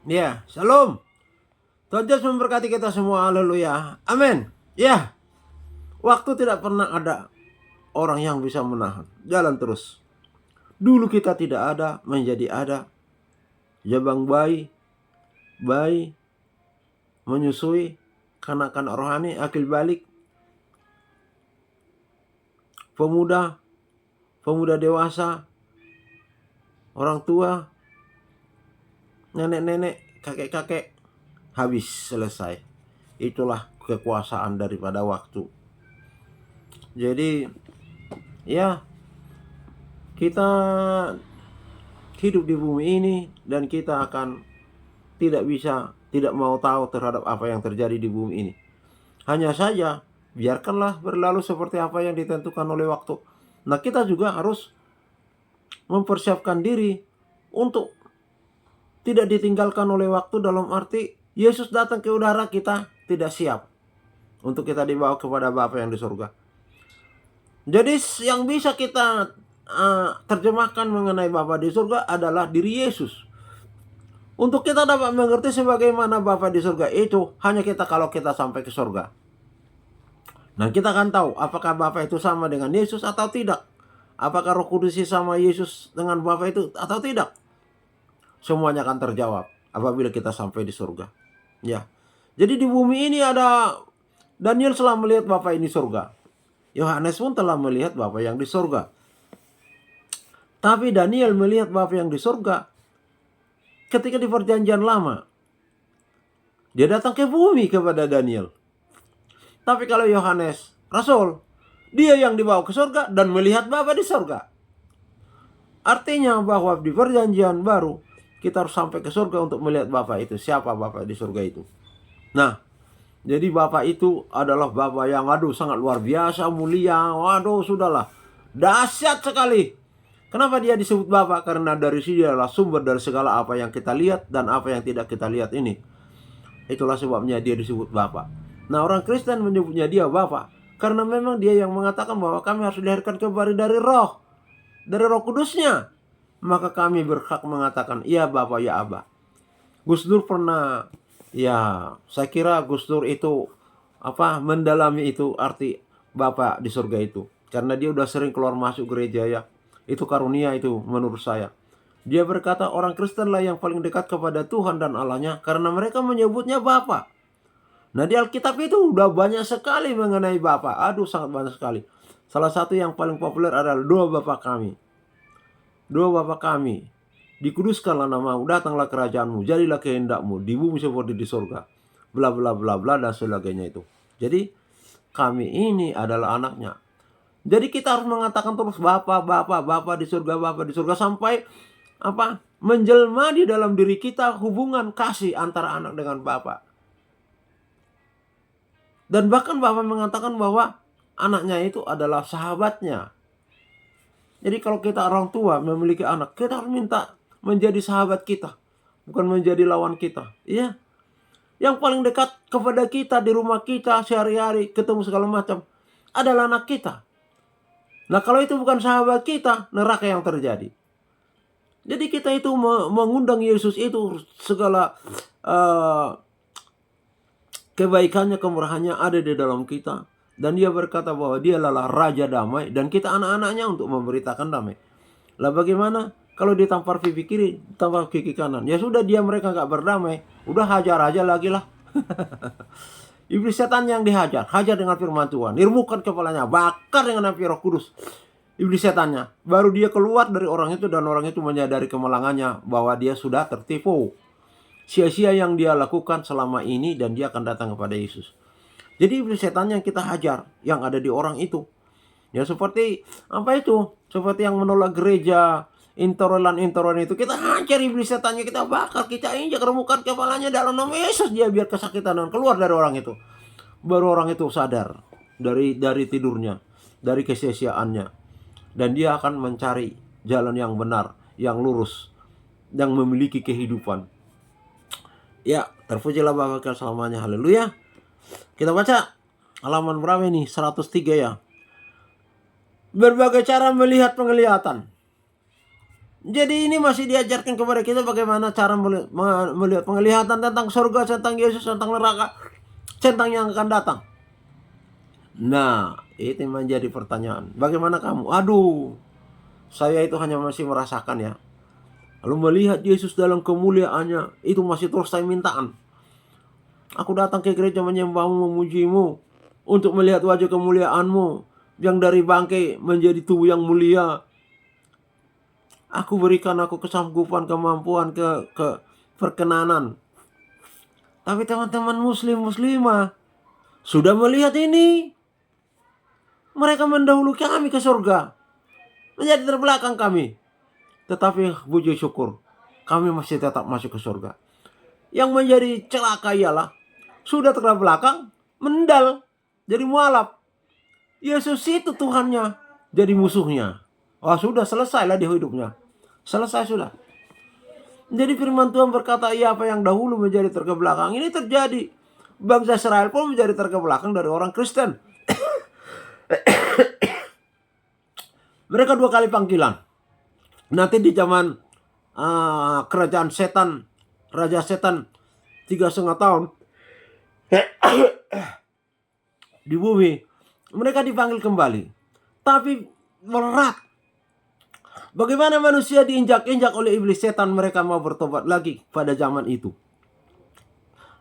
Ya, shalom. Tuhan Yesus memberkati kita semua. Haleluya. Amin. Ya, waktu tidak pernah ada orang yang bisa menahan. Jalan terus. Dulu kita tidak ada, menjadi ada. Jabang bayi, menyusui, kanak-kanak rohani, akil balik, pemuda, pemuda dewasa, orang tua, nenek-nenek, kakek-kakek, habis selesai. Itulah kekuasaan daripada waktu. Jadi, ya, kita hidup di bumi ini dan kita akan tidak mau tahu terhadap apa yang terjadi di bumi ini. Hanya saja biarkanlah berlalu seperti apa yang ditentukan oleh waktu. Nah, kita juga harus mempersiapkan diri untuk tidak ditinggalkan oleh waktu, dalam arti Yesus datang ke udara, kita tidak siap untuk kita dibawa kepada Bapa yang di surga. Jadi yang bisa kita terjemahkan mengenai Bapa di surga adalah diri Yesus. Untuk kita dapat mengerti sebagaimana Bapa di surga itu, hanya kalau kita sampai ke surga. Nah, kita akan tahu apakah Bapa itu sama dengan Yesus atau tidak. Apakah Roh Kudus sama Yesus dengan Bapa itu atau tidak. Semuanya akan terjawab apabila kita sampai di surga. Ya. Jadi di bumi ini ada Daniel telah melihat Bapa ini surga. Yohanes pun telah melihat Bapa yang di surga. Tapi Daniel melihat Bapa yang di surga ketika di perjanjian lama. Dia datang ke bumi kepada Daniel. Tapi kalau Yohanes, Rasul, dia yang dibawa ke surga dan melihat Bapa di surga. Artinya bahwa di perjanjian baru, kita harus sampai ke surga untuk melihat Bapa itu. Siapa Bapa di surga itu? Nah, jadi Bapa itu adalah Bapa yang sangat luar biasa, mulia. Sudahlah. Dahsyat sekali. Kenapa dia disebut Bapa? Karena dari dia adalah sumber dari segala apa yang kita lihat dan apa yang tidak kita lihat ini. Itulah sebabnya dia disebut Bapa. Nah, orang Kristen menyebutnya dia Bapa karena memang dia yang mengatakan bahwa kami harus dilahirkan kembali dari Roh Kudusnya. Maka kami berhak mengatakan, iya Bapa, ya Aba. Gus Dur pernah, saya kira Gus Dur itu mendalami itu arti Bapa di surga itu. Karena dia udah sering keluar masuk gereja ya. Itu karunia itu menurut saya. Dia berkata orang Kristen lah yang paling dekat kepada Tuhan dan Allahnya karena mereka menyebutnya Bapa. Nah, di Alkitab itu udah banyak sekali mengenai Bapa. Sangat banyak sekali. Salah satu yang paling populer adalah doa Bapa kami. Doa Bapa kami, dikuduskanlah namamu, datanglah kerajaanmu, jadilah kehendakmu di bumi seperti di surga. Bla bla bla bla dan sebagainya itu. Jadi kami ini adalah anaknya. Jadi kita harus mengatakan terus Bapa di surga sampai menjelma di dalam diri kita hubungan kasih antara anak dengan Bapa. Dan bahkan Bapa mengatakan bahwa anaknya itu adalah sahabatnya. Jadi kalau kita orang tua memiliki anak, kita harus minta menjadi sahabat kita, bukan menjadi lawan kita. Iya. Yang paling dekat kepada kita di rumah kita sehari-hari, ketemu segala macam, adalah anak kita. Nah, kalau itu bukan sahabat kita, neraka yang terjadi. Jadi kita itu mengundang Yesus itu segala kebaikannya, kemurahannya ada di dalam kita. Dan dia berkata bahwa dia adalah Raja Damai. Dan kita anak-anaknya untuk memberitakan damai. Lah bagaimana kalau ditampar pipi kiri, tampar kaki kanan? Ya sudah, mereka gak berdamai. Udah hajar aja lagi lah. Iblis setan yang dihajar. Hajar dengan firman Tuhan. Nirmukan kepalanya. Bakar dengan api Roh Kudus. Iblis setannya. Baru dia keluar dari orang itu dan orang itu menyadari kemalangannya. Bahwa dia sudah tertipu. Sia-sia yang dia lakukan selama ini dan dia akan datang kepada Yesus. Jadi iblis setan yang kita hajar, yang ada di orang itu. Ya seperti seperti yang menolak gereja, intoleran itu. Kita hajar iblis setannya, kita bakar, kita injak, remukan kepalanya dalam nama Yesus. Dia biar kesakitan dan keluar dari orang itu. Baru orang itu sadar dari tidurnya, dari kesia-siaannya. Dan dia akan mencari jalan yang benar, yang lurus, yang memiliki kehidupan. Ya, terpujilah Bapa selamanya. Haleluya. Kita baca halaman berapa ini? 103 ya. Berbagai cara melihat penglihatan. Jadi ini masih diajarkan kepada kita bagaimana cara melihat penglihatan tentang surga, tentang Yesus, tentang neraka, tentang yang akan datang. Nah, itu menjadi pertanyaan. Bagaimana kamu? Aduh, saya itu hanya masih merasakan ya. Lalu melihat Yesus dalam kemuliaannya, itu masih terus saya mintaan. Aku datang ke gereja menyembahmu, memujimu, untuk melihat wajah kemuliaanmu, yang dari bangkai menjadi tubuh yang mulia. Aku berikan aku kesanggupan, kemampuan, ke perkenanan. Tapi teman-teman muslimah sudah melihat ini. Mereka mendahului kami ke surga, menjadi terbelakang kami. Tetapi puji syukur, kami masih tetap masuk ke surga. Yang menjadi celaka ialah sudah terbelakang, mendal, jadi mualaf. Yesus itu Tuhannya, jadi musuhnya. Oh sudah selesailah di hidupnya. Selesai sudah. Jadi firman Tuhan berkata, iya apa yang dahulu menjadi terkebelakang, ini terjadi. Bangsa Israel pun menjadi terkebelakang dari orang Kristen. Mereka 2 kali panggilan. Nanti di zaman kerajaan setan, Raja Setan 3,5 tahun di bumi, mereka dipanggil kembali. Tapi berat. Bagaimana manusia diinjak-injak oleh iblis setan, mereka mau bertobat lagi pada zaman itu.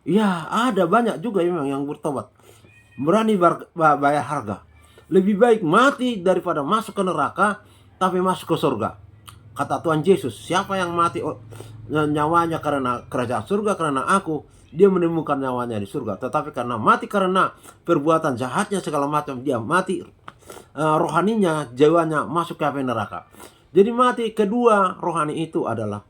Ya, ada banyak juga memang yang bertobat. Berani bayar harga. Lebih baik mati daripada masuk ke neraka, tapi masuk ke surga. Kata Tuhan Yesus, siapa yang mati nyawanya karena kerajaan surga, karena aku, dia menemukan nyawanya di surga. Tetapi karena mati karena perbuatan jahatnya segala macam, dia mati rohaninya, jiwanya masuk ke api neraka. Jadi mati kedua rohani itu adalah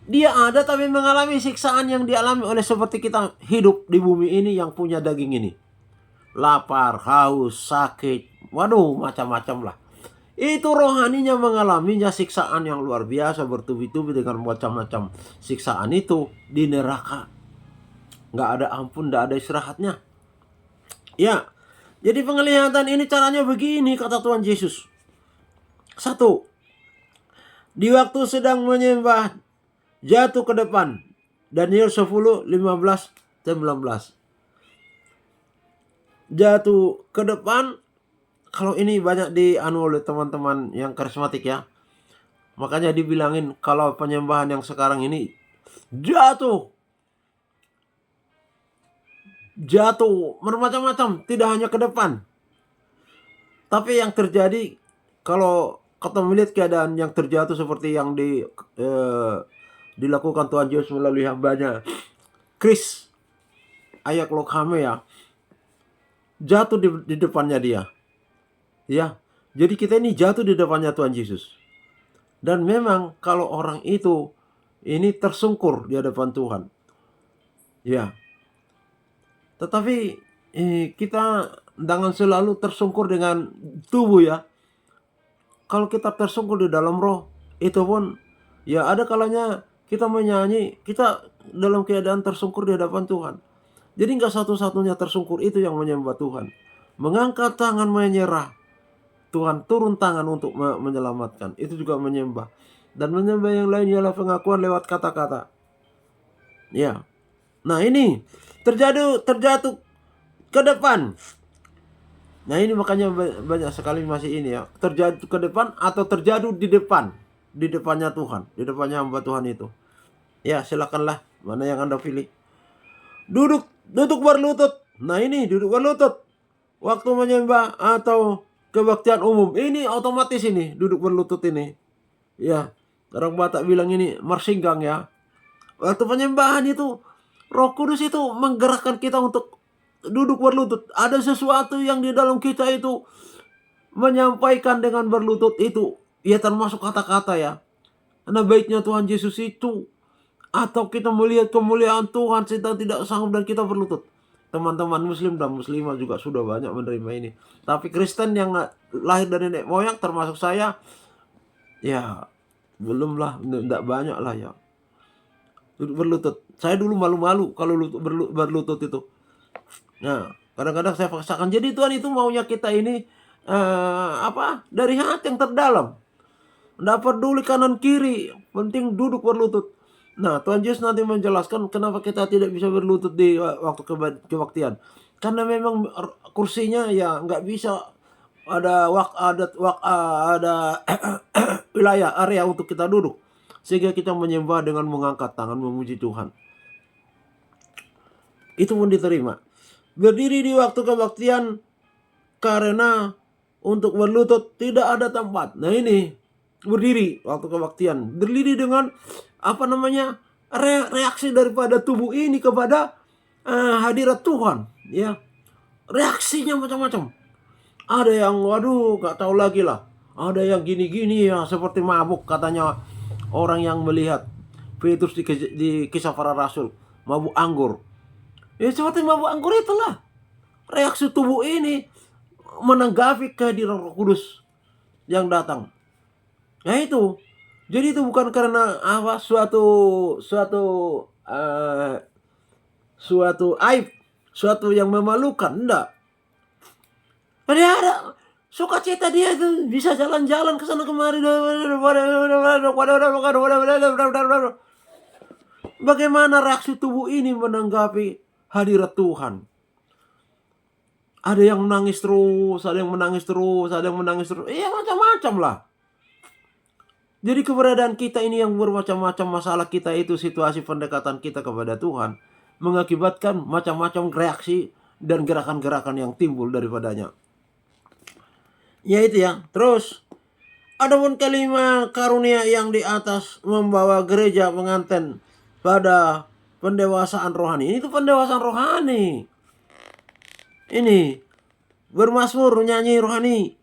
dia ada tapi mengalami siksaan yang dialami oleh seperti kita hidup di bumi ini yang punya daging ini. Lapar, haus, sakit, waduh macam-macam lah. Itu rohaninya mengalaminya siksaan yang luar biasa, bertubi-tubi dengan macam-macam siksaan itu di neraka. Nggak ada ampun, nggak ada istirahatnya. Ya, jadi penglihatan ini caranya begini, kata Tuhan Yesus. 1. Di waktu sedang menyembah, jatuh ke depan. Daniel 10, 15, 19. Jatuh ke depan. Kalau ini banyak dianu oleh teman-teman yang karismatik ya. Makanya dibilangin kalau penyembahan yang sekarang ini jatuh bermacam-macam, tidak hanya ke depan. Tapi yang terjadi kalau kita melihat keadaan yang terjatuh seperti yang dilakukan Tuhan Yesus melalui hambanya Chris Ayak Lokhame ya, jatuh di depannya dia. Ya, jadi kita ini jatuh di depannya Tuhan Yesus. Dan memang kalau orang itu ini tersungkur di hadapan Tuhan. Ya. Tetapi kita jangan selalu tersungkur dengan tubuh ya. Kalau kita tersungkur di dalam roh, itu pun ya ada kalanya kita menyanyi, kita dalam keadaan tersungkur di hadapan Tuhan. Jadi enggak satu-satunya tersungkur itu yang menyembah Tuhan. Mengangkat tangan menyerah. Tuhan turun tangan untuk menyelamatkan. Itu juga menyembah. Dan menyembah yang lain ialah pengakuan lewat kata-kata. Ya. Nah ini terjatuh ke depan. Nah ini makanya banyak sekali masih ini ya. Terjatuh ke depan atau terjatuh di depan. Di depannya Tuhan. Di depannya hamba Tuhan itu. Ya silakanlah. Mana yang Anda pilih. Duduk berlutut. Nah ini duduk berlutut. Waktu menyembah atau kebaktian umum. Ini otomatis ini. Duduk berlutut ini. Ya. Orang Batak bilang ini marsinggang ya. Waktu penyembahan itu. Roh Kudus itu menggerakkan kita untuk duduk berlutut. Ada sesuatu yang di dalam kita itu menyampaikan dengan berlutut itu. Ya termasuk kata-kata ya. Karena baiknya Tuhan Yesus itu. Atau kita melihat kemuliaan Tuhan kita tidak sanggup dan kita berlutut. Teman-teman muslim dan muslimah juga sudah banyak menerima ini. Tapi Kristen yang lahir dari nenek moyang termasuk saya. Ya belum lah. Tidak banyak lah ya. Duduk berlutut. Saya dulu malu-malu kalau berlutut itu. Nah, kadang-kadang saya paksakan. Jadi Tuhan itu maunya kita ini dari hati yang terdalam. Nggak peduli kanan kiri, penting duduk berlutut. Nah, Tuhan Yesus nanti menjelaskan kenapa kita tidak bisa berlutut di waktu kebaktian. Karena memang kursinya ya nggak bisa ada wilayah area untuk kita duduk. Sehingga kita menyembah dengan mengangkat tangan memuji Tuhan. Itu pun diterima. Berdiri di waktu kebaktian karena untuk berlutut tidak ada tempat. Nah ini berdiri waktu kebaktian, berdiri dengan reaksi daripada tubuh ini kepada hadirat Tuhan, ya. Reaksinya macam-macam. Ada yang waduh gak tahu lagi lah. Ada yang gini-gini ya seperti mabuk katanya orang yang melihat Petrus di Kisah Para Rasul, mabuk anggur. Ya seperti mabuk anggur itulah reaksi tubuh ini menanggapi kehadiran Roh Kudus yang datang. Nah itu, jadi itu bukan karena suatu aib, suatu yang memalukan, enggak. Dia ada sukacita, dia itu bisa jalan-jalan ke sana kemari. Bagaimana reaksi tubuh ini menanggapi hadirat Tuhan? Ada yang menangis terus, ada yang menangis terus, ada yang menangis terus. Iya macam-macam lah. Jadi keberadaan kita ini yang bermacam-macam masalah kita itu, situasi pendekatan kita kepada Tuhan, mengakibatkan macam-macam reaksi dan gerakan-gerakan yang timbul daripadanya. Ya itu ya. Terus, adapun kelima karunia yang di atas membawa gereja pengantin pada pendewasaan rohani. Ini tuh pendewasaan rohani. Ini bermazmur, nyanyi rohani,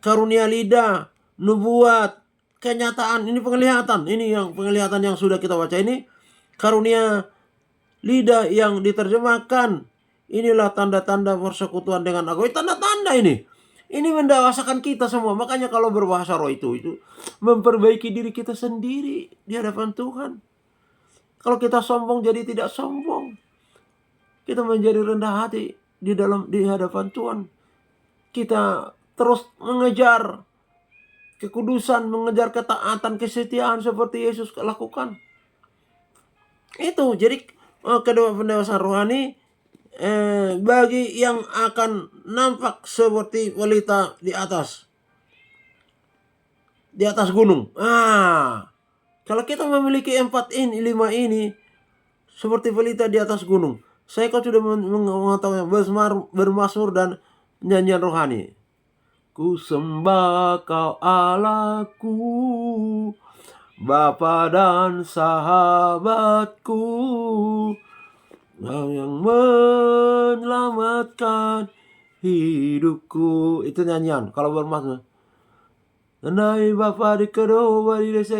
karunia lidah, nubuat, kenyataan, ini penglihatan. Ini yang penglihatan yang sudah kita baca ini. Karunia lidah yang diterjemahkan. Inilah tanda-tanda persekutuan dengan aku. Tanda-tanda ini. Ini mendewasakan kita semua. Makanya kalau berbahasa roh itu memperbaiki diri kita sendiri di hadapan Tuhan. Kalau kita sombong jadi tidak sombong. Kita menjadi rendah hati di hadapan Tuhan. Kita terus mengejar kekudusan, mengejar ketaatan, kesetiaan seperti Yesus lakukan. Itu jadi kedua pendewasaan rohani bagi yang akan nampak seperti pelita di atas gunung. Kalau kita memiliki 5 ini seperti pelita di atas gunung. Saya kau sudah mengetahui bermazmur dan nyanyian rohani. Ku sembah kau Allahku, Bapa dan sahabatku, yang menyelamatkan hidupku. Itu nyanyian kalau bermazmur. Andai Bapa di kedua di desa.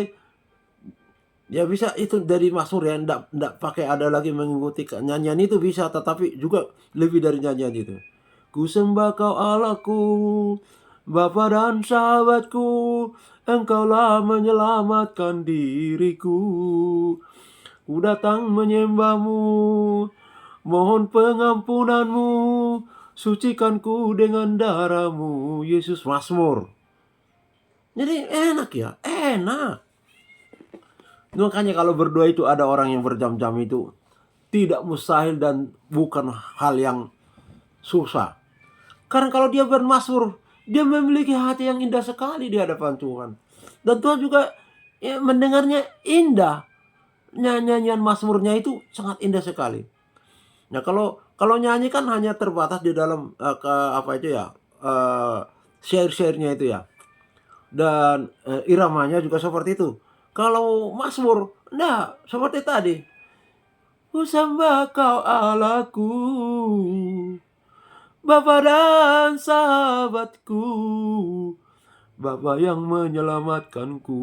Ya bisa itu dari mazmur ya, ndak pakai ada lagi mengikuti nyanyian itu bisa, tetapi juga lebih dari nyanyian itu. Ku sembah kau Allahku, Bapa dan sahabatku, Engkaulah menyelamatkan diriku. Ku datang menyembahmu, mohon pengampunanmu, sucikanku dengan darahmu, Yesus. Mazmur. Jadi enak ya, enak. Makanya kalau berdoa itu ada orang yang berjam-jam itu tidak mustahil dan bukan hal yang susah. Karena kalau dia bermazmur, dia memiliki hati yang indah sekali di hadapan Tuhan. Dan Tuhan juga mendengarnya indah. Nyanyian mazmurnya itu sangat indah sekali. Nah kalau nyanyi kan hanya terbatas di dalam syair-syairnya itu ya. Dan iramanya juga seperti itu. Kalau mazmur, seperti tadi. Ku sembah kau Allahku, Bapa dan sahabatku, Bapa yang menyelamatkanku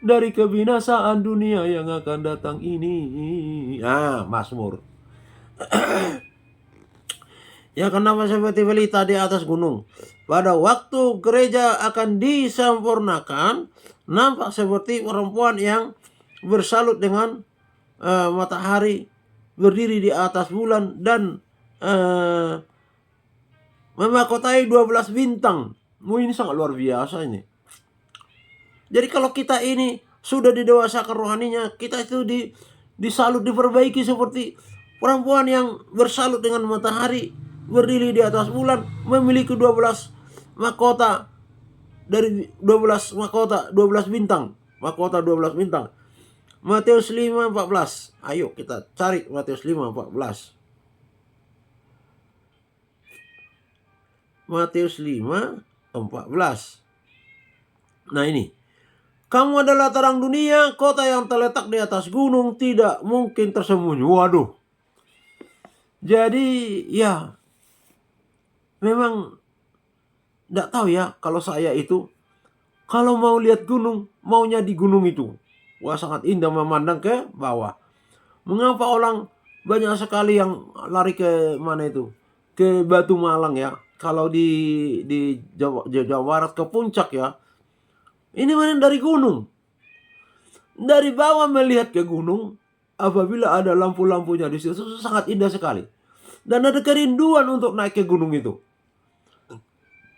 dari kebinasaan dunia yang akan datang ini. Mazmur. Ya kenapa seperti pelita di atas gunung? Pada waktu gereja akan disempurnakan, nampak seperti perempuan yang bersalut dengan matahari, berdiri di atas bulan dan memahkotai 12 bintang. Ini sangat luar biasa ini. Jadi kalau kita ini sudah didewasakan rohaninya, kita itu disalut, diperbaiki seperti perempuan yang bersalut dengan matahari, berdiri di atas bulan, memiliki 12 mahkota, dari 12 mahkota, 12 bintang, mahkota 12 bintang. Matius 5:14. Ayo kita cari Matius 5:14. Matius 5:14. Nah ini, kamu adalah terang dunia, kota yang terletak di atas gunung tidak mungkin tersembunyi. Waduh. Jadi ya, memang tidak tahu ya, kalau saya itu, kalau mau lihat gunung, maunya di gunung itu. Wah, sangat indah memandang ke bawah. Mengapa orang banyak sekali yang lari ke mana itu? Ke Batu Malang ya. Kalau di Jawa Barat ke puncak ya. Ini mana dari gunung. Dari bawah melihat ke gunung, apabila ada lampu-lampunya di situ, sangat indah sekali. Dan ada kerinduan untuk naik ke gunung itu.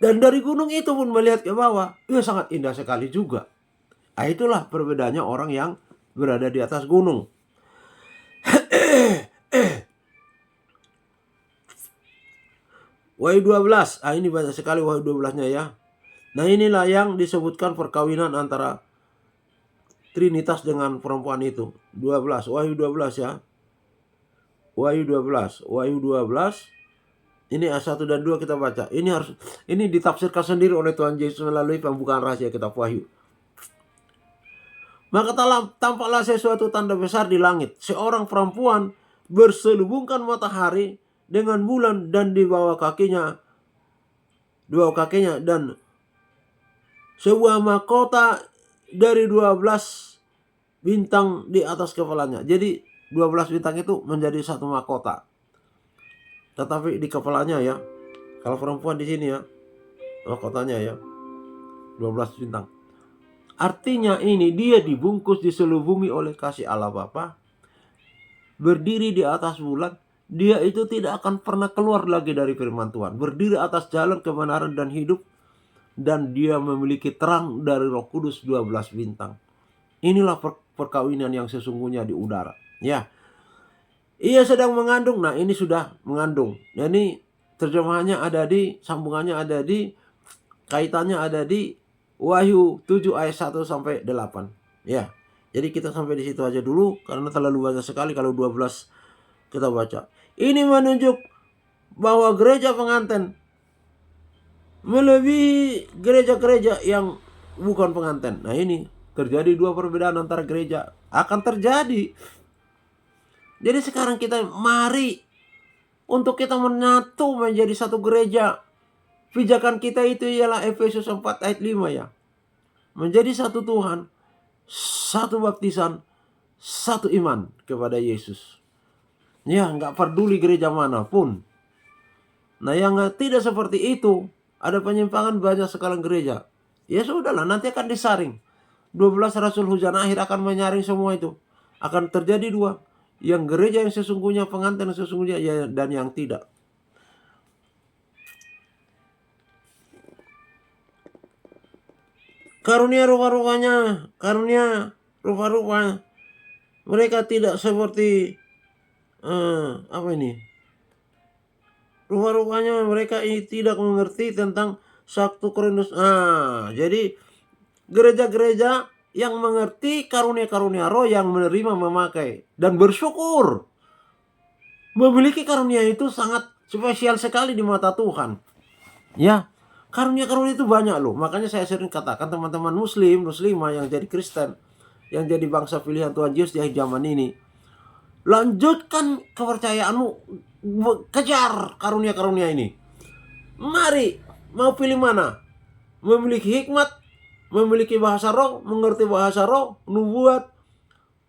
Dan dari gunung itu pun melihat ke bawah, ya sangat indah sekali juga. Nah, itulah perbedaannya orang yang berada di atas gunung. Wahyu 12. Ini banyak sekali Wahyu 12-nya ya. Nah, inilah yang disebutkan perkawinan antara Trinitas dengan perempuan itu. 12, Wahyu 12 ya. Wahyu 12. Wahyu 12. Ini ayat 1 dan 2 kita baca. Ini ditafsirkan sendiri oleh Tuhan Yesus melalui pembukaan rahasia kitab Wahyu. Maka tampaklah sesuatu tanda besar di langit. Seorang perempuan berselubungkan matahari dengan bulan, dan di bawah kakinya dan sebuah mahkota dari 12 bintang di atas kepalanya. Jadi 12 bintang itu menjadi satu mahkota. Tetapi di kepalanya ya. Kalau perempuan di sini ya, mahkotanya ya 12 bintang. Artinya ini dia dibungkus, diselubungi oleh kasih Allah Bapa. Berdiri di atas bulan. Dia itu tidak akan pernah keluar lagi dari firman Tuhan. Berdiri atas jalan kebenaran dan hidup. Dan dia memiliki terang dari Roh Kudus 12 bintang. Inilah perkawinan yang sesungguhnya di udara. Ya. Ia sedang mengandung. Nah, ini sudah mengandung. Nah, ini terjemahannya ada sambungannya ada kaitannya ada di Wahyu 7 ayat 1 sampai 8. Ya. Jadi kita sampai di situ aja dulu karena terlalu banyak sekali kalau 12 kita baca. Ini menunjuk bahwa gereja pengantin melebihi gereja-gereja yang bukan pengantin. Nah, ini terjadi dua perbedaan antara gereja. Akan terjadi. Jadi sekarang kita mari untuk kita menyatu menjadi satu gereja. Pijakan kita itu ialah Efesus 4 ayat 5 ya. Menjadi satu Tuhan, satu baptisan, satu iman kepada Yesus. Ya, nggak peduli gereja manapun. Nah, yang tidak seperti itu, ada penyimpangan banyak sekali gereja. Ya sudahlah, nanti akan disaring. 12 Rasul Hujan Akhir akan menyaring semua itu. Akan terjadi dua. Yang gereja yang sesungguhnya, pengantin yang sesungguhnya, ya, dan yang tidak. Karunia rupa-rupanya, mereka tidak seperti rupa-rupanya mereka ini tidak mengerti tentang 1 Korintus. Jadi gereja-gereja yang mengerti karunia-karunia roh, yang menerima, memakai, dan bersyukur. Memiliki karunia itu sangat spesial sekali di mata Tuhan. Ya. Karunia-karunia itu banyak loh. Makanya saya sering katakan teman-teman muslimah yang jadi Kristen, yang jadi bangsa pilihan Tuhan Yesus di zaman ini, lanjutkan kepercayaanmu, kejar karunia-karunia ini. Mari, mau pilih mana? Memiliki hikmat, memiliki bahasa roh, mengerti bahasa roh, nubuat,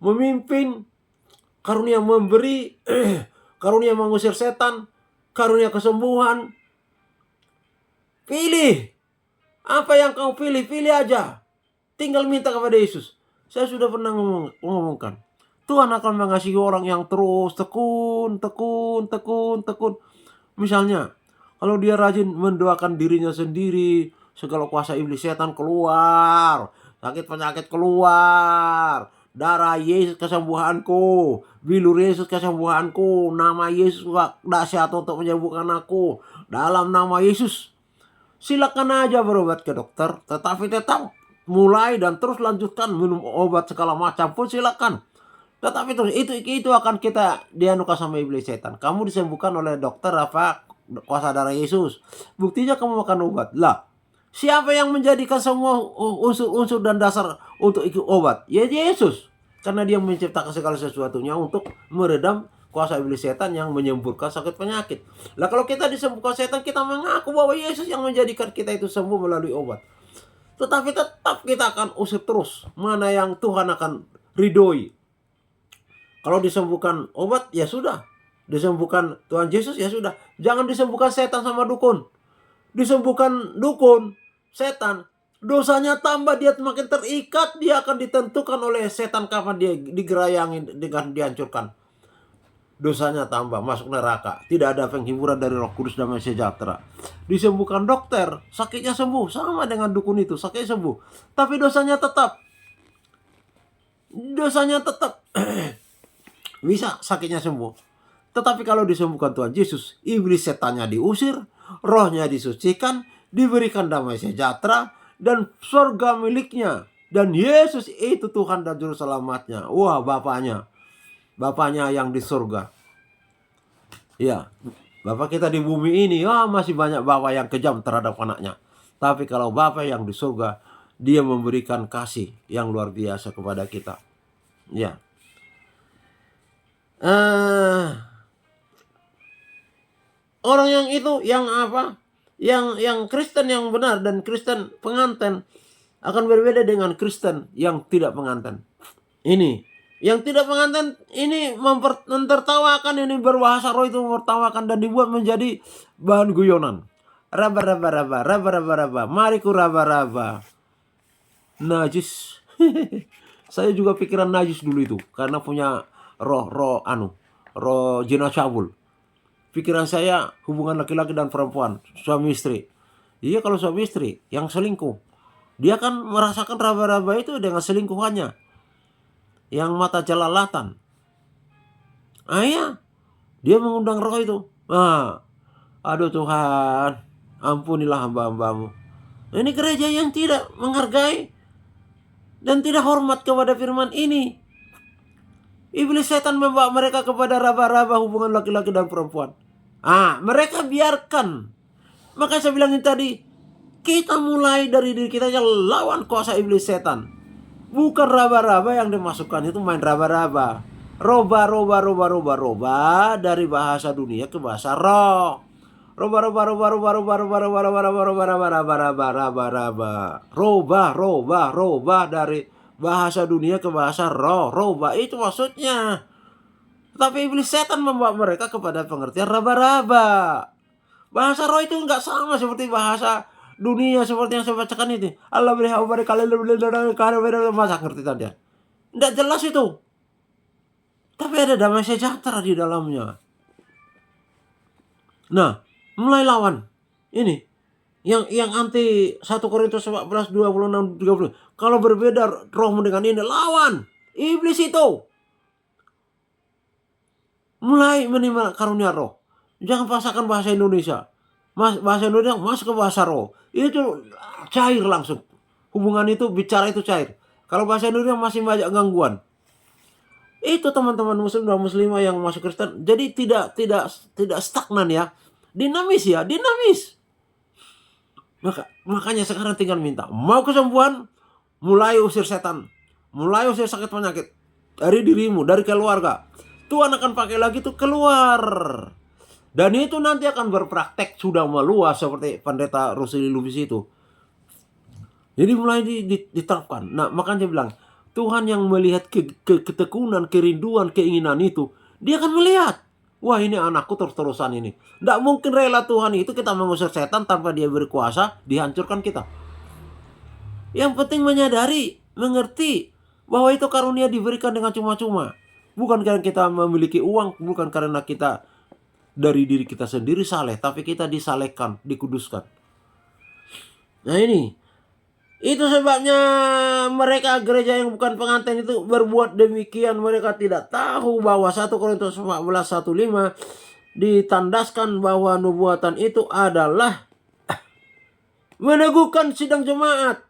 memimpin, karunia memberi, karunia mengusir setan, karunia kesembuhan. Pilih. Apa yang kau pilih, pilih aja. Tinggal minta kepada Yesus. Saya sudah pernah ngomongkan. Tuhan akan mengasihi orang yang terus tekun. Misalnya, kalau dia rajin mendoakan dirinya sendiri, segala kuasa iblis setan keluar. sakit penyakit keluar. Darah Yesus kesembuhanku, bilur Yesus kesembuhanku, nama Yesus dahsyat untuk menyembuhkan aku. Dalam nama Yesus, silakan aja berobat ke dokter, tetapi tetap mulai dan terus lanjutkan minum obat segala macam pun silakan. Tetapi terus itu akan kita dianukan sama iblis setan. Kamu disembuhkan oleh dokter apa kuasa darah Yesus. Buktinya kamu makan obat. Lah, siapa yang menjadikan semua unsur-unsur dan dasar untuk ikut obat? Ya Yesus. Karena dia menciptakan segala sesuatunya untuk meredam kuasa iblis setan yang menyembuhkan sakit penyakit. Lah kalau kita disembuhkan setan, kita mengaku bahwa Yesus yang menjadikan kita itu sembuh melalui obat. Tetapi tetap kita akan usir terus mana yang Tuhan akan ridhoi. Kalau disembuhkan obat, ya sudah. Disembuhkan Tuhan Yesus, ya sudah. Jangan disembuhkan setan sama dukun. Disembuhkan dukun, setan, dosanya tambah, dia makin terikat, dia akan ditentukan oleh setan kapan dia digerayangi dengan dihancurkan. Dosanya tambah, masuk neraka. Tidak ada penghiburan dari Roh Kudus damai sejahtera. Disembuhkan dokter, sakitnya sembuh, sama dengan dukun itu, sakitnya sembuh. Tapi dosanya tetap. Bisa sakitnya sembuh. Tetapi kalau disembuhkan Tuhan Yesus, iblis setannya diusir, rohnya disucikan, diberikan damai sejahtera, dan surga miliknya. Dan Yesus itu Tuhan dan Juru Selamatnya. Wah, Bapaknya yang di surga. Ya, Bapak kita di bumi ini, masih banyak bapak yang kejam terhadap anaknya. Tapi kalau Bapak yang di surga, dia memberikan kasih yang luar biasa kepada kita. Ya. Orang yang itu, yang apa? Yang Kristen yang benar dan Kristen pengantin akan berbeda dengan Kristen yang tidak pengantin. Ini yang tidak pengantin ini mentertawakan, ini berbahasa roh itu menertawakan dan dibuat menjadi bahan guyonan. Raba, mari ku raba. Najis. Saya juga pikiran najis dulu itu karena punya roh jin cabul. Pikiran saya hubungan laki-laki dan perempuan, suami istri. Iya, kalau suami istri yang selingkuh, dia kan merasakan raba-raba itu dengan selingkuhannya. Yang mata jelalatan. Iya, dia mengundang roh itu. Aduh Tuhan, ampunilah hamba-hambamu. Ini gereja yang tidak menghargai dan tidak hormat kepada firman ini. Iblis setan membawa mereka kepada raba-raba hubungan laki-laki dan perempuan. Mereka biarkan. Maka saya bilangin tadi, kita mulai dari diri kita yang lawan kuasa iblis setan. Bukan raba-raba yang dimasukkan itu main raba-raba. Roba dari bahasa dunia ke bahasa roh. Roba dari bahasa dunia ke bahasa roh. Roba itu maksudnya. Tapi iblis setan membawa mereka kepada pengertian raba-raba. Bahasa roh itu enggak sama seperti bahasa dunia seperti yang saya bacakan itu. Allah beri kalian masa ngerti tadi. Enggak jelas itu. Tapi ada damai sejahtera di dalamnya. Nah, mulai lawan. Ini yang anti 1 Korintus 14 26 30. Kalau berbeda rohmu dengan ini, lawan iblis itu. Mulai menerima karunia roh. Jangan paksakan bahasa Indonesia. Bahasa Indonesia masuk ke bahasa roh. Itu cair langsung. Hubungan itu, bicara itu cair. Kalau bahasa Indonesia masih banyak gangguan. Itu teman-teman muslim dan muslimah yang masuk Kristen. Jadi tidak stagnan ya. Dinamis. Makanya sekarang tinggal minta. Mau kesembuhan, mulai usir setan. Mulai usir sakit penyakit. Dari dirimu, dari keluarga. Tuhan akan pakai lagi tuh keluar. Dan itu nanti akan berpraktek sudah meluas seperti pendeta Rusli Lubis itu. Jadi mulai diterapkan. Nah, makanya dia bilang, Tuhan yang melihat ketekunan, kerinduan, keinginan itu, dia akan melihat. Wah, ini anakku terus-terusan ini. Tidak mungkin rela Tuhan itu kita mengusir setan tanpa dia berkuasa, dihancurkan kita. Yang penting menyadari, mengerti bahwa itu karunia diberikan dengan cuma-cuma. Bukan karena kita memiliki uang, bukan karena kita dari diri kita sendiri saleh, tapi kita disalehkan, dikuduskan. Nah Itu sebabnya mereka gereja yang bukan pengantin itu berbuat demikian. Mereka tidak tahu bahwa 1 Korintus 14:1-5 ditandaskan bahwa nubuatan itu adalah meneguhkan sidang jemaat.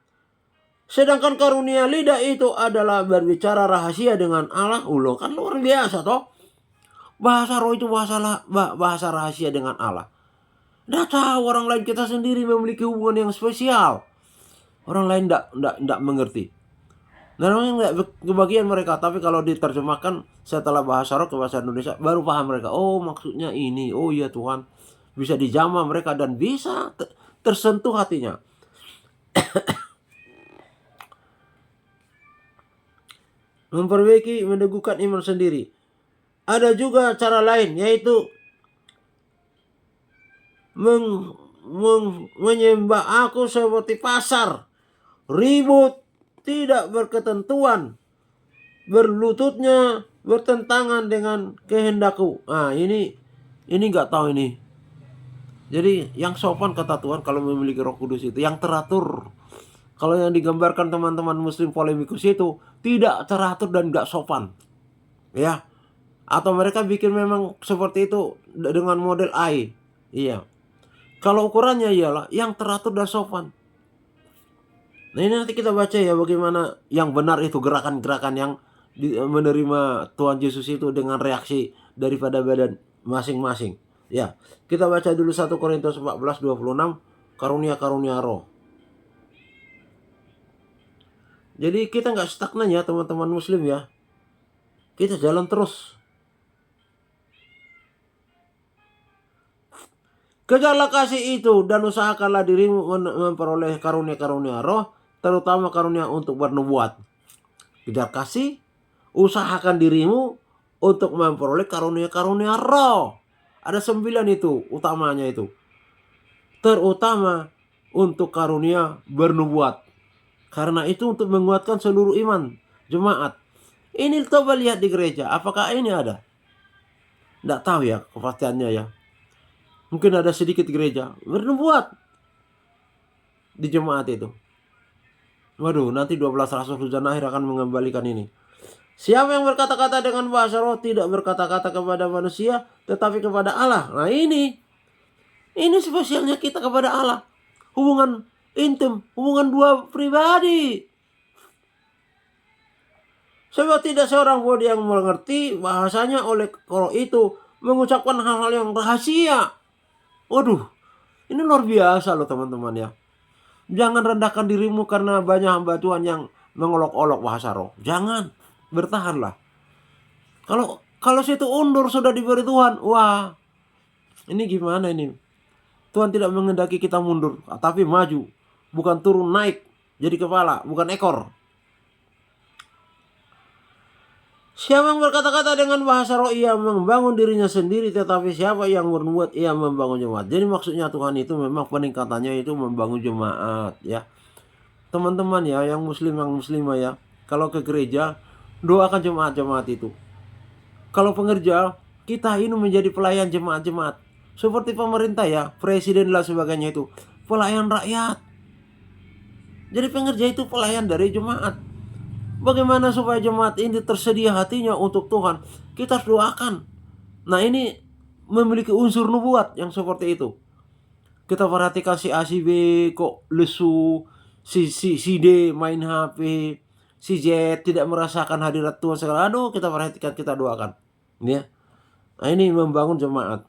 Sedangkan karunia lidah itu adalah berbicara rahasia dengan Allah. Ulo kan luar biasa toh. Bahasa roh itu bahasa rahasia dengan Allah. Tidak tahu orang lain, kita sendiri memiliki hubungan yang spesial. Orang lain tidak mengerti. Dan memang tidak kebagian mereka. Tapi kalau diterjemahkan setelah bahasa roh ke bahasa Indonesia, baru paham mereka. Oh maksudnya ini. Oh iya Tuhan. Bisa dijamah mereka dan bisa tersentuh hatinya. Memperbaiki, meneguhkan iman sendiri. Ada juga cara lain, yaitu menyembah aku seperti pasar, ribut, tidak berketentuan, berlututnya bertentangan dengan kehendakku. Nah ini nggak tahu ini. Jadi yang sopan kata Tuhan kalau memiliki Roh Kudus itu yang teratur. Kalau yang digambarkan teman-teman Muslim polemikus itu tidak teratur dan nggak sopan, ya. Atau mereka bikin memang seperti itu dengan model AI. Iya. Kalau ukurannya ialah yang teratur dan sopan. Nah ini nanti kita baca ya bagaimana yang benar itu gerakan-gerakan yang menerima Tuhan Yesus itu dengan reaksi daripada badan masing-masing. Ya, kita baca dulu 1 Korintus 14:26, karunia-karunia roh. Jadi kita nggak stagnan ya teman-teman Muslim ya. Kita jalan terus. Kejarlah kasih itu dan usahakanlah dirimu memperoleh karunia-karunia roh, terutama karunia untuk bernubuat. Kejar kasih, usahakan dirimu untuk memperoleh karunia-karunia roh. Ada 9 itu utamanya itu. Terutama untuk karunia bernubuat. Karena itu untuk menguatkan seluruh iman jemaat. Ini coba lihat di gereja, apakah ini ada? Tidak tahu ya kepastiannya ya. Mungkin ada sedikit gereja bernubuat di jemaat itu. Waduh, nanti 12 rasul hujan akhir akan mengembalikan ini. Siapa yang berkata-kata dengan bahasa roh tidak berkata-kata kepada manusia, tetapi kepada Allah. Nah ini spesialnya kita kepada Allah. Hubungan intim, hubungan dua pribadi. Sebab tidak seorang pun yang mengerti bahasanya oleh roh itu mengucapkan hal-hal yang rahasia. Waduh, ini luar biasa loh teman-teman ya. Jangan rendahkan dirimu karena banyak hamba Tuhan yang mengolok-olok bahasa roh. Jangan, bertahanlah. Kalau situ undur sudah diberi Tuhan, wah, ini gimana ini? Tuhan tidak menghendaki kita mundur, tapi maju, bukan turun naik, jadi kepala, bukan ekor. Siapa yang berkata-kata dengan bahasa roh ia membangun dirinya sendiri, tetapi siapa yang bernubuat ia membangun jemaat. Jadi maksudnya Tuhan itu memang peningkatannya itu membangun jemaat ya. Teman-teman ya, yang muslim yang muslimah ya, kalau ke gereja doakan jemaat-jemaat itu. Kalau pengerja, kita ini menjadi pelayan jemaat-jemaat. Seperti pemerintah ya, presiden dan sebagainya itu pelayan rakyat. Jadi pengerja itu pelayan dari jemaat. Bagaimana supaya jemaat ini tersedia hatinya untuk Tuhan? Kita harus doakan. Nah ini memiliki unsur nubuat yang seperti itu. Kita perhatikan si A, si B kok lesu, si D main HP, si Z tidak merasakan hadirat Tuhan segala. Aduh, kita perhatikan, kita doakan. Ya. Nah ini membangun jemaat.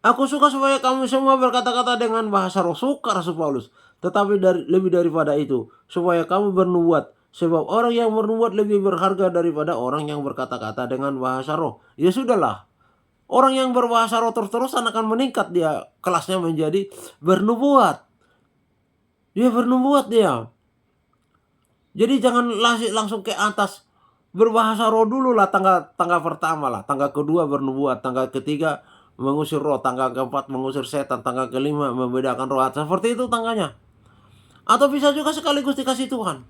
Aku suka supaya kamu semua berkata-kata dengan bahasa roh, suka Rasul Paulus. Tetapi lebih daripada itu, supaya kamu bernubuat. Sebab orang yang bernubuat lebih berharga daripada orang yang berkata-kata dengan bahasa roh. Ya sudahlah. Orang yang berbahasa roh terus-terusan akan meningkat dia kelasnya menjadi bernubuat. Dia bernubuat dia. Jadi jangan langsung ke atas. Berbahasa roh dulu lah tangga pertama lah. Tangga kedua bernubuat. Tangga ketiga mengusir roh. Tangga keempat mengusir setan. Tangga kelima membedakan roh. Seperti itu tangganya. Atau bisa juga sekaligus dikasih Tuhan.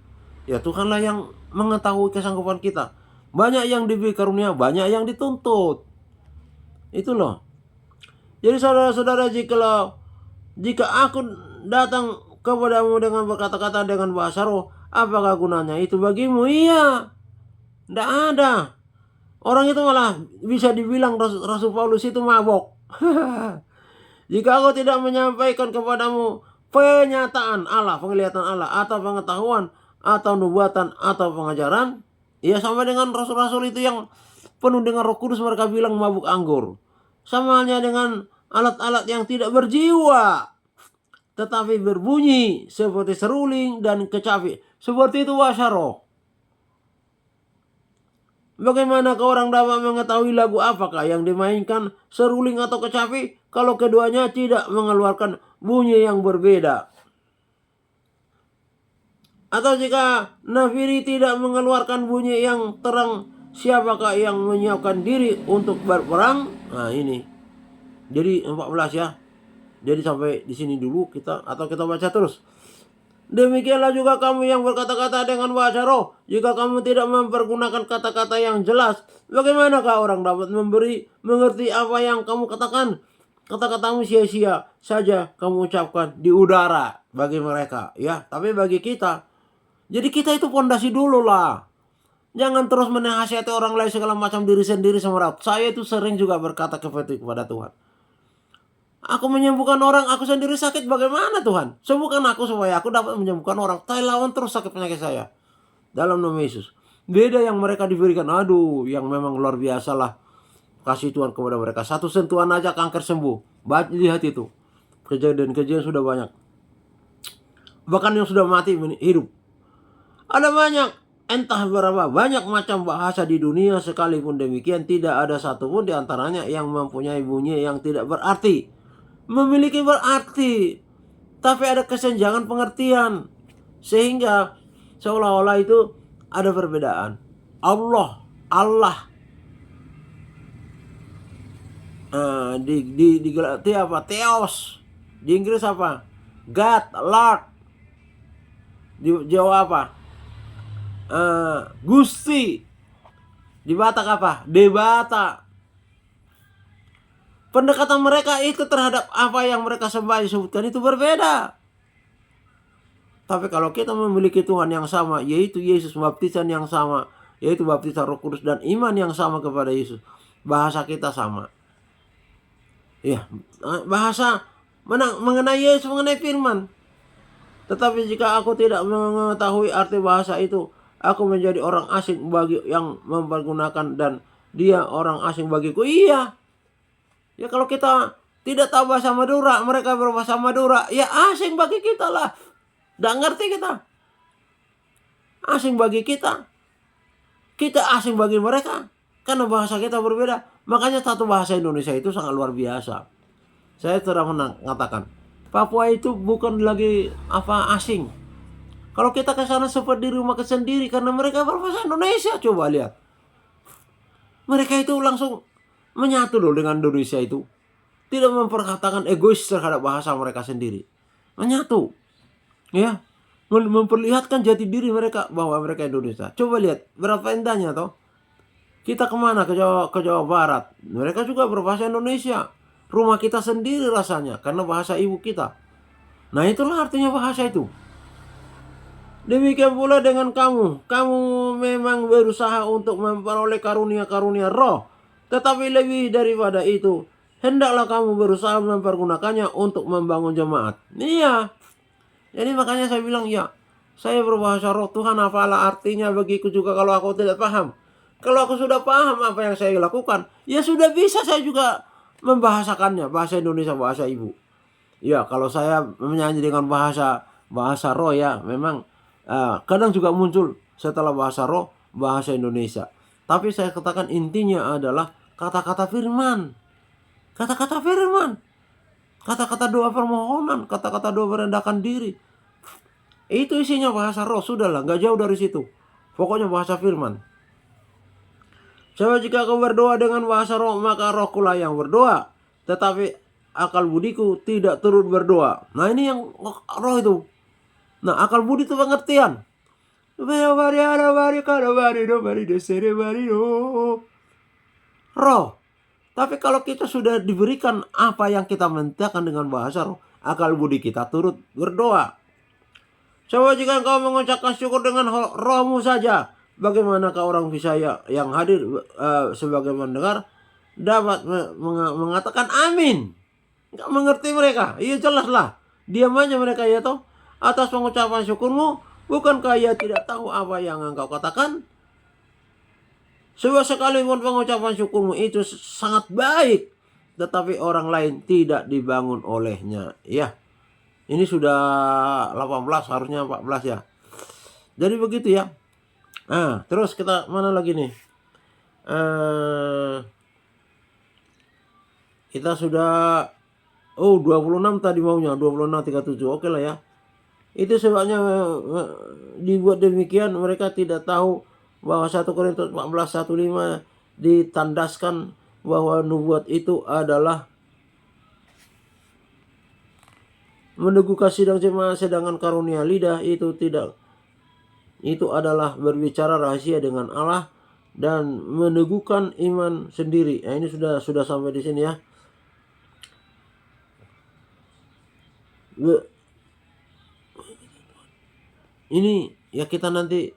Ya Tuhanlah yang mengetahui kesanggupan kita. Banyak yang diberi karunia, banyak yang dituntut. Itu loh. Jadi saudara-saudara, jikalau Jika aku datang kepadamu dengan berkata-kata dengan bahasa roh, apakah gunanya itu bagimu? Iya, tidak ada. Orang itu malah bisa dibilang Rasul Paulus itu mabok. Jika aku tidak menyampaikan kepadamu penyataan Allah, penglihatan Allah, atau pengetahuan, atau nubuatan, atau pengajaran, ya sama dengan rasul-rasul itu yang penuh dengan Roh Kudus, mereka bilang mabuk anggur. Sama halnya dengan alat-alat yang tidak berjiwa, tetapi berbunyi seperti seruling dan kecapi. Seperti itu bahasa roh. Bagaimana orang dapat mengetahui lagu apakah yang dimainkan, seruling atau kecapi, kalau keduanya tidak mengeluarkan bunyi yang berbeda? Atau jika nafiri tidak mengeluarkan bunyi yang terang, siapakah yang menyiapkan diri untuk berperang? Nah ini. Jadi 14 ya. Jadi sampai di sini dulu kita, atau kita baca terus. Demikianlah juga kamu yang berkata-kata dengan bahasa roh. Jika kamu tidak mempergunakan kata-kata yang jelas, bagaimanakah orang dapat mengerti apa yang kamu katakan? Kata-katamu sia-sia saja kamu ucapkan di udara bagi mereka, ya. Tapi bagi kita, jadi kita itu pondasi dulu lah. Jangan terus menasihati orang lain segala macam, diri sendiri semerawut. Saya itu sering juga berkata kepada Tuhan, aku menyembuhkan orang, aku sendiri sakit, bagaimana Tuhan? Sembuhkan aku supaya aku dapat menyembuhkan orang. Saya lawan terus sakit penyakit saya. Dalam nama Yesus. Beda yang mereka diberikan. Aduh, yang memang luar biasa lah kasih Tuhan kepada mereka. Satu sentuhan aja kanker sembuh. Lihat itu. Kejadian-kejadian sudah banyak. Bahkan yang sudah mati hidup. Ada banyak. Entah berapa banyak macam bahasa di dunia, sekalipun demikian tidak ada satupun di antaranya yang mempunyai bunyi yang tidak berarti. Memiliki berarti, tapi ada kesenjangan pengertian, sehingga seolah-olah itu ada perbedaan. Allah di Galatia apa? Theos. Di Inggris apa? God, Lord. Di Jawa apa? Gusti. Di Batak apa? Debata. Pendekatan mereka itu terhadap apa yang mereka sembah disebutkan itu berbeda. Tapi kalau kita memiliki Tuhan yang sama, yaitu Yesus, baptisan yang sama, yaitu baptisan Roh Kudus dan iman yang sama kepada Yesus, bahasa kita sama. Ya, bahasa mengenai Yesus, mengenai firman. Tetapi jika aku tidak mengetahui arti bahasa itu, aku menjadi orang asing bagi yang mempergunakan, dan dia orang asing bagiku. Iya. Ya kalau kita tidak tahu bahasa Madura, mereka berbahasa Madura, ya asing bagi kita lah. Tidak ngerti kita. Asing bagi kita. Kita asing bagi mereka. Karena bahasa kita berbeda. Makanya satu bahasa Indonesia itu sangat luar biasa. Saya sudah mengatakan, Papua itu bukan lagi asing. Kalau kita ke sana seperti di rumah sendiri, karena mereka berbahasa Indonesia. Coba lihat. Mereka itu langsung menyatu loh dengan Indonesia itu. Tidak memperkatakan egois terhadap bahasa mereka sendiri. Menyatu. Ya. Memperlihatkan jati diri mereka bahwa mereka Indonesia. Coba lihat berapa indahnya toh. Kita kemana? Ke Jawa Barat. Mereka juga berbahasa Indonesia. Rumah kita sendiri rasanya karena bahasa ibu kita. Nah itulah artinya bahasa itu. Demikian pula dengan kamu. Kamu memang berusaha untuk memperoleh karunia-karunia roh. Tetapi lebih daripada itu, hendaklah kamu berusaha mempergunakannya untuk membangun jemaat. Iya. Jadi makanya saya bilang, ya, saya berbahasa roh, Tuhan apalah artinya bagiku juga kalau aku tidak paham. Kalau aku sudah paham apa yang saya lakukan, ya sudah bisa saya juga membahasakannya, bahasa Indonesia, bahasa ibu. Ya, kalau saya menyanyi dengan bahasa roh, ya memang kadang juga muncul setelah bahasa roh, bahasa Indonesia. Tapi saya katakan intinya adalah kata-kata firman. Kata-kata firman. Kata-kata doa permohonan, kata-kata doa merendahkan diri. Itu isinya bahasa roh, sudahlah, gak jauh dari situ. Pokoknya bahasa firman. Sebab jika aku berdoa dengan bahasa roh, maka rohkulah yang berdoa. Tetapi akal budiku tidak turut berdoa. Nah ini yang roh itu. Nah akal budi itu pengertian. Roh. Tapi kalau kita sudah diberikan apa yang kita mintakan dengan bahasa roh, akal budi kita turut berdoa. Coba jika engkau mengucapkan syukur dengan rohmu saja, bagaimanakah orang Visaya yang hadir sebagai mendengar dapat mengatakan amin? Enggak mengerti mereka. Iya jelas lah. Diam aja mereka ya toh. Atas pengucapan syukurmu, bukankah ia tidak tahu apa yang engkau katakan? Sebab sekalipun pengucapan syukurmu itu sangat baik, tetapi orang lain tidak dibangun olehnya. Ya. Ini sudah 18, harusnya 14 ya. Jadi begitu ya. Nah, terus kita mana lagi nih? Kita sudah 26 tadi maunya, 26 37. Oke lah ya. Itu sebabnya dibuat demikian, mereka tidak tahu bahwa 1 Korintus 14:1-5 ditandaskan bahwa nubuat itu adalah meneguhkan sidang jemaat, sedangkan karunia lidah itu tidak. Itu adalah berbicara rahasia dengan Allah dan meneguhkan iman sendiri. Nah, ini sudah sampai di sini ya. Ini ya kita nanti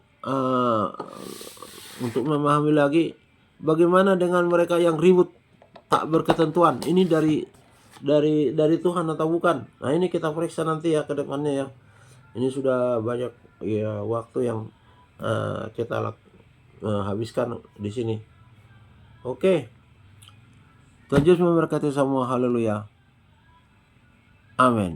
untuk memahami lagi bagaimana dengan mereka yang ribut tak berketentuan. Ini dari Tuhan atau bukan? Nah, ini kita periksa nanti ya ke depannya ya. Ini sudah banyak ya waktu yang kita habiskan di sini. Oke. Tuhan Yesus memberkati semua. Haleluya. Amin.